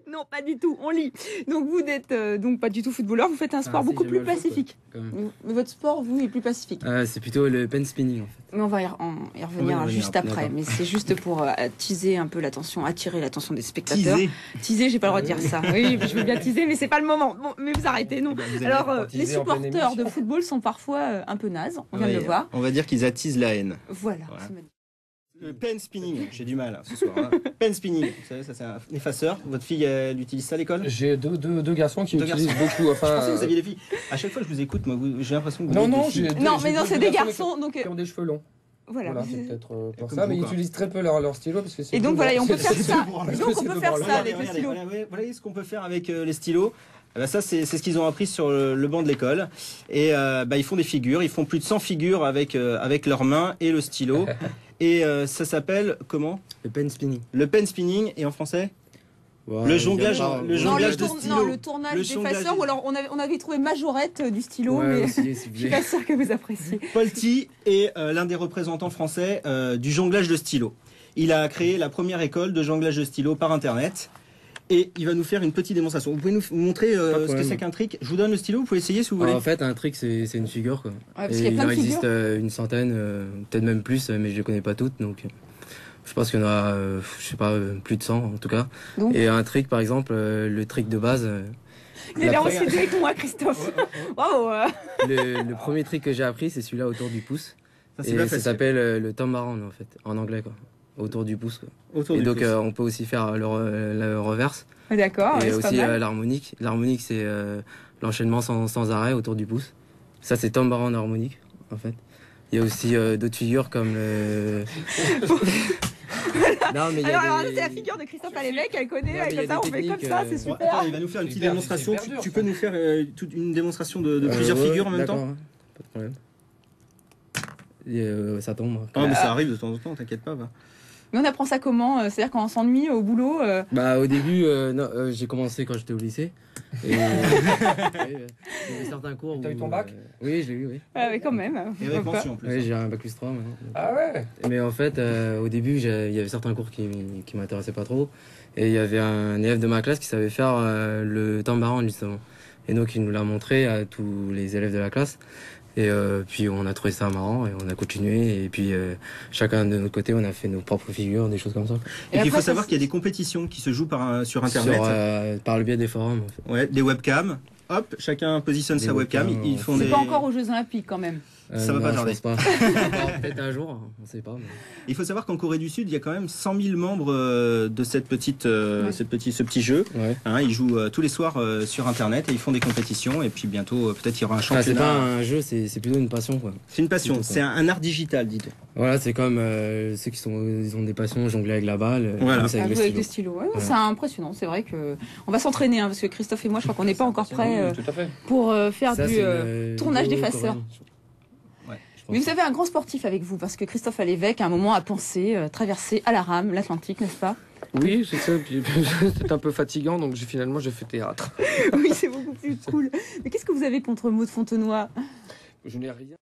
Non, pas du tout, on lit. Donc vous n'êtes donc pas du tout footballeur, vous faites un sport beaucoup plus pacifique. Mais votre sport, vous, est plus pacifique. C'est plutôt le pen spinning en fait. Mais on va y revenir juste après. Mais c'est juste pour teaser un peu l'attention, attirer l'attention des spectateurs. Teaser, j'ai pas le droit de dire ça. Oui, je veux bien teaser, mais c'est pas le moment. Bon, mais vous arrêtez, non. Alors, les supporters de football sont parfois un peu nazes, on vient de le voir. On va dire qu'ils attisent la haine. Voilà. Le pen spinning, j'ai du mal ce soir. Pen spinning, vous savez, ça c'est un effaceur. Votre fille, elle utilise ça à l'école? J'ai deux garçons qui utilisent beaucoup. Enfin, je pensais que vous aviez des filles. À chaque fois que je vous écoute, moi, j'ai l'impression que vous Non, c'est des garçons qui ont des cheveux longs. Voilà, c'est peut-être pour ça, mais ils utilisent très peu leur stylo parce que c'est. Et donc voilà, on peut faire ça. Donc on peut faire ça avec les stylos. Voilà ce qu'on peut faire avec les stylos. Ça, c'est ce qu'ils ont appris sur le banc de l'école. Et ils font des figures. Ils font plus de 100 figures avec leurs mains et le stylo. Et ça s'appelle comment? Le pen spinning. Le pen spinning, et en français? Le jonglage de stylo. Non, le tournage d'effaceur. Ou alors on avait trouvé majorette du stylo, mais je suis pas sûre que vous appréciez. Paul Ty est l'un des représentants français du jonglage de stylo. Il a créé la première école de jonglage de stylo par Internet. Et il va nous faire une petite démonstration. Vous pouvez nous montrer ce que c'est qu'un trick? Je vous donne le stylo, vous pouvez essayer si vous voulez. En fait, un trick, c'est une figure, quoi. Parce qu'il y a plein de figures. Il existe une centaine, peut-être même plus, mais je les connais pas toutes. Donc, je pense qu'il y en a, je sais pas, plus de 100 en tout cas. Donc, et un trick, par exemple, le trick de base. Il a l'air aussi doué que moi, Christophe. Wow. Le premier trick que j'ai appris, c'est celui-là autour du pouce. Ça s'appelle le thumb around, en fait, en anglais, quoi. Autour du pouce, quoi. On peut aussi faire le reverse. D'accord. Et aussi l'harmonique. L'harmonique, c'est l'enchaînement sans arrêt autour du pouce. Ça, c'est thumb around harmonique, en fait. Il y a aussi d'autres figures comme le. Non, mais alors, c'est la figure de Christophe Alévèque, elle connaît, comme ça, on fait comme ça, c'est super. Attends, il va nous faire une petite démonstration. Tu peux nous faire une démonstration de plusieurs figures en même temps? Pas de problème. Ça tombe. Mais ça arrive de temps en temps, t'inquiète pas. Mais on apprend ça comment? C'est-à-dire quand on s'ennuie au boulot Au début, j'ai commencé quand j'étais au lycée. Et j'ai certains cours. T'as eu ton bac? Oui, je l'ai eu, oui. Mais quand même. Et avec mention en plus. Oui, j'ai un bac plus 3 maintenant. Ah ouais? Mais en fait, au début, il y avait certains cours qui m'intéressaient pas trop. Et il y avait un élève de ma classe qui savait faire le thumb around, justement. Et donc, il nous l'a montré à tous les élèves de la classe. Et puis on a trouvé ça marrant et on a continué. Et puis chacun de notre côté, on a fait nos propres figures, des choses comme ça. Et puis il faut savoir qu'il y a des compétitions qui se jouent sur Internet. Par le biais des forums. En fait. Ouais, des webcams. Hop, chacun positionne sa webcam. Ils font C'est pas encore aux Jeux Olympiques quand même. Ça va pas tarder. Peut-être un jour, on sait pas. Mais... Il faut savoir qu'en Corée du Sud, il y a quand même 100 000 membres de ce petit jeu. Ouais. Ils jouent tous les soirs sur Internet et ils font des compétitions. Et puis bientôt, peut-être il y aura un championnat. C'est pas un jeu, c'est plutôt une passion, quoi. C'est une passion. C'est un art digital, dites-on. Voilà, c'est comme ceux qui ils ont des passions, jongler avec la balle. Voilà. Avec des stylos. Ouais, c'est impressionnant. C'est vrai que on va s'entraîner, parce que Christophe et moi, je crois qu'on n'est pas encore prêts pour faire du tournage d'effaceurs. Mais vous avez un grand sportif avec vous, parce que Christophe Alévèque, à un moment, a pensé traverser à la rame l'Atlantique, n'est-ce pas? Oui, c'est ça. C'était un peu fatigant, donc finalement, j'ai fait théâtre. Oui, c'est beaucoup plus cool. Mais qu'est-ce que vous avez contre Maud Fontenoy? Je n'ai rien.